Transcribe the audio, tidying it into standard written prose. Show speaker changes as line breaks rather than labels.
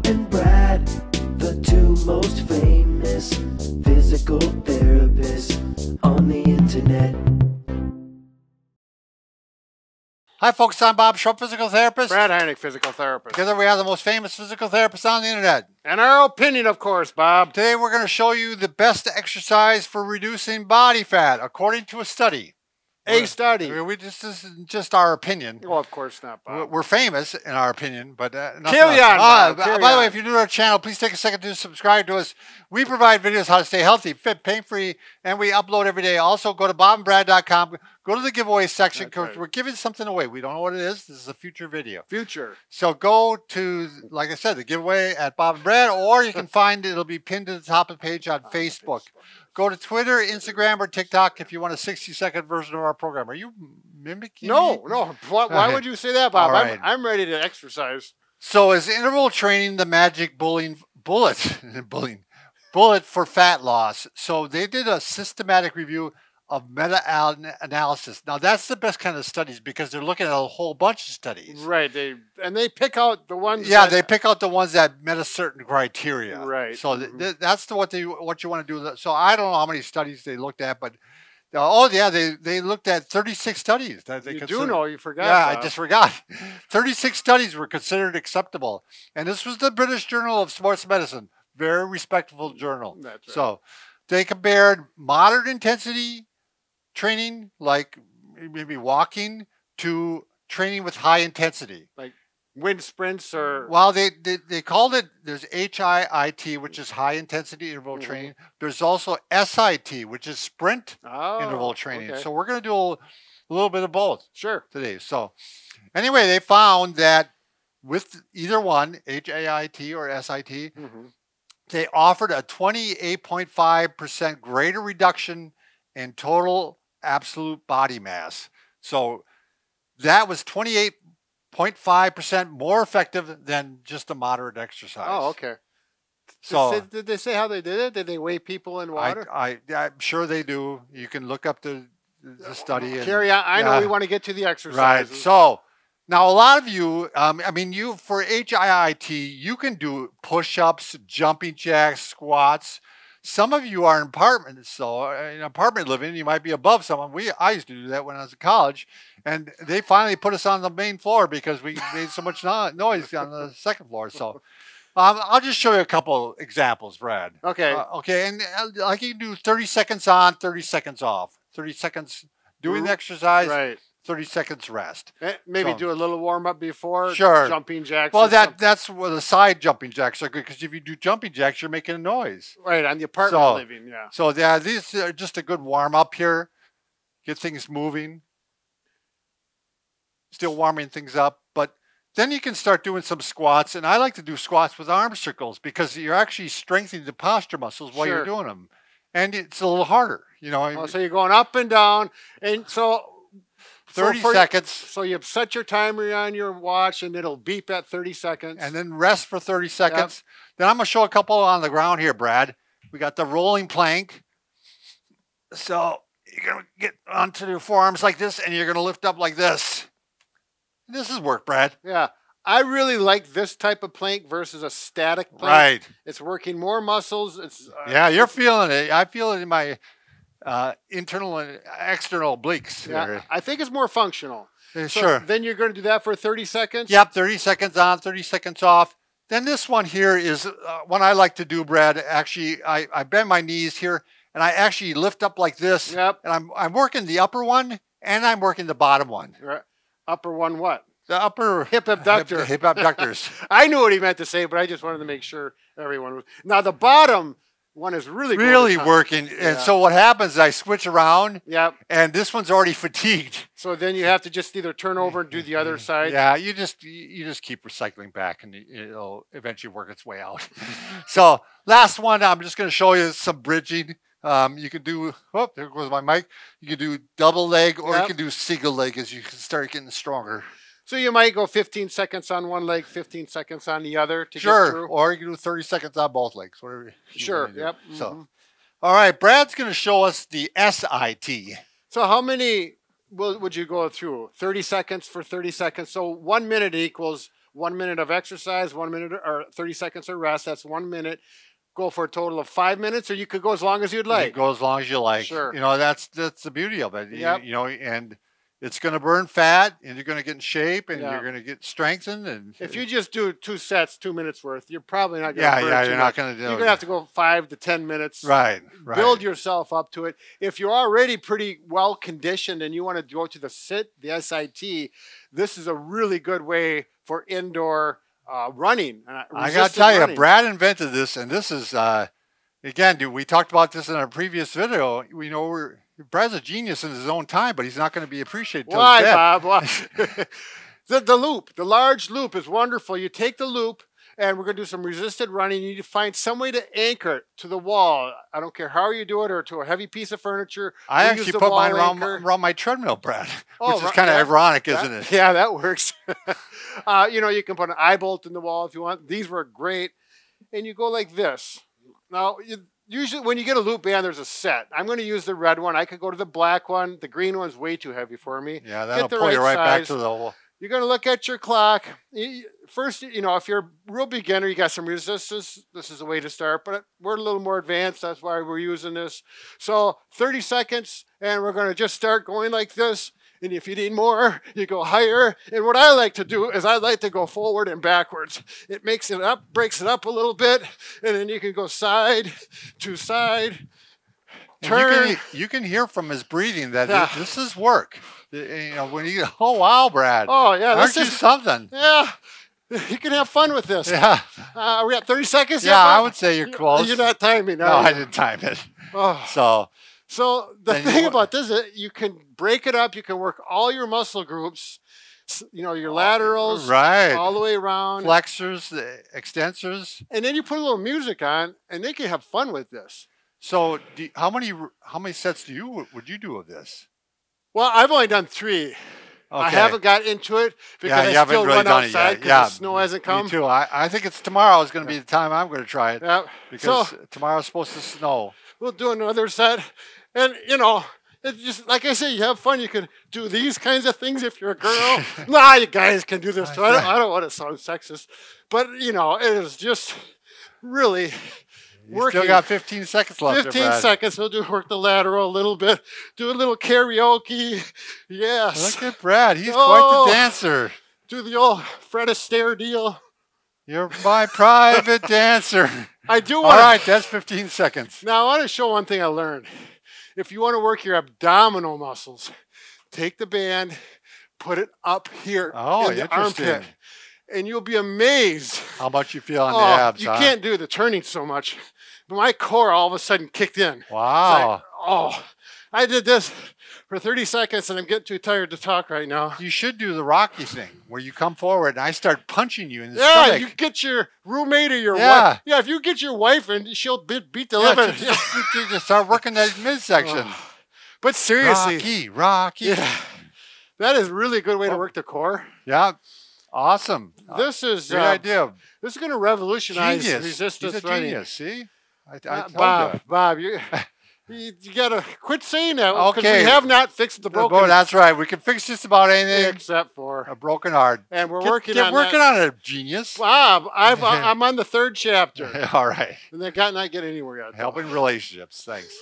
and Brad, the two most famous physical therapists on the internet.
Hi folks, I'm Bob Schrupp, physical therapist.
Brad Heineck, physical therapist.
Together we have the most famous physical therapists on the internet.
And our opinion, of course, Bob.
Today we're going to show you the best exercise for reducing body fat, according to a study.
A study.
This isn't just our opinion.
Well, of course not, Bob.
We're famous in our opinion, but
carry on, Bob. Carry
by the
on.
way, if you're new to our channel, please take a second to subscribe to us. We provide videos how to stay healthy, fit, pain-free, and we upload every day. Also, go to bobandbrad.com. Go to the giveaway section because we're giving something away. We don't know what it is. This is a future video.
Future.
So go to, like I said, the giveaway at Bob and Brad, or you can find it. It'll be pinned to the top of the page on Facebook. Go to Twitter, Instagram, or TikTok if you want a 60-second version of our program. Are you mimicking me?
No. Why would you say that, Bob?
Right.
I'm ready to exercise.
So is interval training the magic bullet for fat loss? So they did a systematic review of meta-analysis. Now that's the best kind of studies because they're looking at a whole bunch of studies.
Right. They pick out the ones.
Yeah, they pick out the ones that met a certain criteria.
Right.
So that's what you want to do. So I don't know how many studies they looked at, but oh yeah, they looked at 36 studies. That they
you forgot.
Yeah,
Bob.
I just forgot. 36 studies were considered acceptable, and this was the British Journal of Sports Medicine, very respectable journal.
That's right.
So they compared moderate intensity training, like maybe walking, to training with high intensity.
Like wind sprints or...
Well, they called it, there's HIIT, which is high intensity interval training. There's also SIT, which is sprint interval training.
Okay.
So we're going to do a little bit of both today. So anyway, they found that with either one, HIIT or SIT, they offered a 28.5% greater reduction in total absolute body mass. So that was 28.5% more effective than just a moderate exercise.
Oh, okay.
So
did they say how they did it? Did they weigh people in water?
I'm sure they do. You can look up the study.
Carry on. I know we want to get to the exercises.
Right. So now a lot of you, for HIIT, you can do push-ups, jumping jacks, squats. Some of you are in apartments, so in apartment living, you might be above someone. I used to do that when I was in college, and they finally put us on the main floor because we made so much noise on the second floor. So I'll just show you a couple examples, Brad.
Okay.
Okay, and like you can do 30 seconds on, 30 seconds off. 30 seconds doing the exercise,
right.
30 seconds rest.
Maybe do a little warm-up before.
Sure.
Jumping jacks.
Well, that's where the side jumping jacks are good because if you do jumping jacks, you're making a noise.
Right, on the apartment living, yeah.
So yeah, these are just a good warm-up here. Get things moving. Still warming things up. But then you can start doing some squats. And I like to do squats with arm circles because you're actually strengthening the posture muscles while you're doing them. And it's a little harder, you know.
Oh, so you're going up and down. And so...
30 seconds.
So you set your timer on your watch and it'll beep at 30 seconds.
And then rest for 30 seconds. Then I'm going to show a couple on the ground here, Brad. We got the rolling plank. So you're going to get onto your forearms like this and you're going to lift up like this. This is work, Brad.
Yeah. I really like this type of plank versus a static plank.
Right.
It's working more muscles. It's
yeah, you're feeling it. I feel it in my... internal and external obliques.
Yeah, I think it's more functional.
Sure.
Then you're going to do that for 30 seconds?
Yep, 30 seconds on, 30 seconds off. Then this one here is one I like to do, Brad. Actually, I bend my knees here, and I actually lift up like this.
Yep.
And I'm working the upper one, and I'm working the bottom one.
Right. Upper one what?
The upper...
Hip abductor.
Hip abductors.
I knew what he meant to say, but I just wanted to make sure everyone was... Now, the bottom... one is really
working. And so what happens is I switch around.
Yep.
And this one's already fatigued.
So then you have to just either turn over and do the other side.
Yeah, you just keep recycling back and it'll eventually work its way out. So last one, I'm just going to show you some bridging. You can do, oh, there goes my mic. You can do double leg or you can do single leg as you can start getting stronger.
So you might go 15 seconds on one leg, 15 seconds on the other to get through.
Or you can do 30 seconds on both legs, whatever.
Yep.
So, all right, Brad's going to show us the SIT.
So how many would you go through? 30 seconds for 30 seconds. So 1 minute equals 1 minute of exercise, 1 minute or 30 seconds of rest. That's 1 minute. Go for a total of 5 minutes, or you could go as long as you'd like.
You go as long as you like.
Sure.
You know, that's the beauty of it.
Yep.
You know, and it's going to burn fat, and you're going to get in shape, and
Yeah.
you're going to get strengthened. And
If you just do 2 sets, 2 minutes worth, you're probably not going to.
yeah, you're not going to do it.
You're going to have to go 5 to 10 minutes.
Right.
Build yourself up to it. If you're already pretty well conditioned and you want to go to the SIT, this is a really good way for indoor running.
I got to tell you, Brad invented this, and this is again, dude. We talked about this in our previous video. We know Brad's a genius in his own time, but he's not going to be appreciated.
Why, Bob? Why? The loop, the large loop, is wonderful. You take the loop, and we're going to do some resisted running. You need to find some way to anchor it to the wall. I don't care how you do it, or to a heavy piece of furniture.
I actually put mine around my treadmill, Brad, which is kind of ironic, isn't it?
Yeah, that works. You know, you can put an eye bolt in the wall if you want. These work great. And you go like this. Now, usually when you get a loop band, there's a set. I'm going to use the red one. I could go to the black one. The green one's way too heavy for me.
Yeah, that'll pull you right back to the wall.
You're going to look at your clock. First, you know, if you're a real beginner, you got some resistance. This is the way to start, but we're a little more advanced. That's why we're using this. So 30 seconds, and we're going to just start going like this. And if you need more, you go higher. And what I like to do is I like to go forward and backwards. It makes it up, breaks it up a little bit, and then you can go side to side. Turn.
You can hear from his breathing that this is work. You know, when you oh wow, Brad.
Oh yeah,
aren't you something?
Yeah, you can have fun with this.
Yeah.
Are we at 30 seconds?
Yeah, I would say you're close.
You're not timing.
No, I didn't time it.
Oh. So the thing about this is you can break it up. You can work all your muscle groups. You know, your laterals,
right,
all the way around,
flexors, the extensors,
and then you put a little music on, and they can have fun with this.
So, how many sets would you do of this?
Well, I've only done 3. Okay. I haven't got into it because I still run outside because the snow hasn't come.
Me too. I think it's tomorrow is going to be the time I'm going to try it.
Yeah.
Because tomorrow's supposed to snow.
We'll do another set, and you know. It's just like I say, you have fun. You can do these kinds of things if you're a girl. Nah, you guys can do this too. I don't want to sound sexist, but you know, it is just really working.
Still got 15 seconds left.
15 seconds. We'll work the lateral a little bit. Do a little karaoke. Yes.
Look at Brad. He's quite the dancer.
Do the old Fred Astaire deal.
You're my private dancer.
I do.
All right, that's 15 seconds.
Now I want to show one thing I learned. If you want to work your abdominal muscles, take the band, put it up here in the armpit, and you'll be amazed
how much you feel on the abs.
You can't do the turning so much, but my core all of a sudden kicked in.
Wow.
Like, I did this for 30 seconds, and I'm getting too tired to talk right now.
You should do the Rocky thing, where you come forward and I start punching you in the stomach.
Yeah, you get your roommate or your wife. Yeah, if you get your wife, and she'll beat the living.
Just start working that midsection.
But seriously.
Rocky.
Yeah, that is really a good way to work the core.
Yeah, awesome.
This is
great idea.
This is going to revolutionize resistance
He's a
running.
Genius. See, I told
Bob, you got to quit saying that because
okay.
we have not fixed the broken.
That's right. We can fix just about anything
except for
a broken heart.
And we're working on
it, genius.
Bob, I'm on the 3rd chapter.
All right.
And they're not getting anywhere yet.
Helping relationships. Thanks.